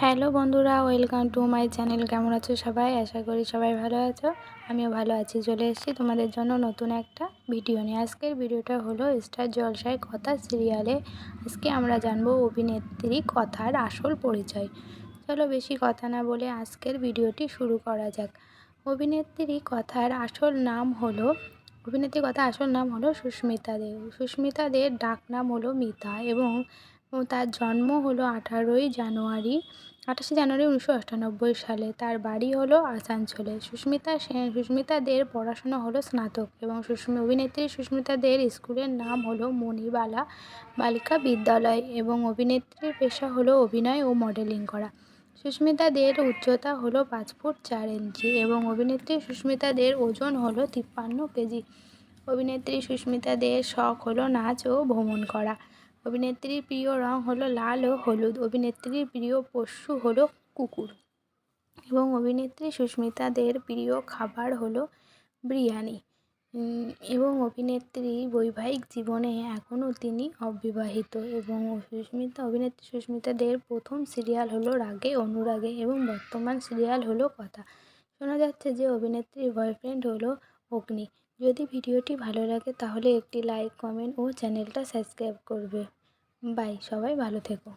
Hello বন্ধুরা, welcome to my channel. কেমন আছো সবাই? আশা করি সবাই ভালো আছো। আমিও ভালো আছি। চলে এসেছি তোমাদের জন্য নতুন একটা ভিডিও নিয়ে। আজকের ভিডিওটা হলো স্টার জলসায় কথা সিরিয়ালে। আজকে আমরা জানবো অভিনেত্রী কথার আসল পরিচয়। চলো বেশি কথা না বলে আজকের ভিডিওটি শুরু করা যাক। অভিনেত্রী কথার আসল নাম হলো সুস্মিতা দে। সুস্মিতা দের ডাক নাম হলো মিতা এবং তার জন্ম হলো 28শে জানুয়ারি 1998 সালে। তার বাড়ি হলো আসানসোলে। সুস্মিতা দের পড়াশোনা হলো স্নাতক এবং অভিনেত্রী সুস্মিতা দের স্কুলের নাম হলো মণিবালা বালিকা বিদ্যালয় এবং অভিনেত্রীর পেশা হলো অভিনয় ও মডেলিং করা। সুস্মিতা দের উচ্চতা হলো 5 ফুট 4 ইঞ্চি এবং অভিনেত্রী সুস্মিতা দের ওজন হলো 53 কেজি। অভিনেত্রী সুস্মিতা দের শখ হলো নাচ ও ভ্রমণ করা। অভিনেত্রীর প্রিয় রং হলো লাল ও হলুদ। অভিনেত্রীর প্রিয় পশু হলো কুকুর এবং অভিনেত্রী সুস্মিতা দের প্রিয় খাবার হলো বিরিয়ানি। এবং অভিনেত্রী বৈবাহিক জীবনে এখনও তিনি অবিবাহিত এবং অভিনেত্রী সুস্মিতা দের প্রথম সিরিয়াল হলো রাগে অনুরাগে এবং বর্তমান সিরিয়াল হলো কথা। শোনা যাচ্ছে যে অভিনেত্রীর বয়ফ্রেন্ড হলো অগ্নি। যদি ভিডিওটি ভালো লাগে তাহলে একটি লাইক, কমেন্ট ও চ্যানেলটা সাবস্ক্রাইব করবে। বাই, সবাই ভালো থেকো।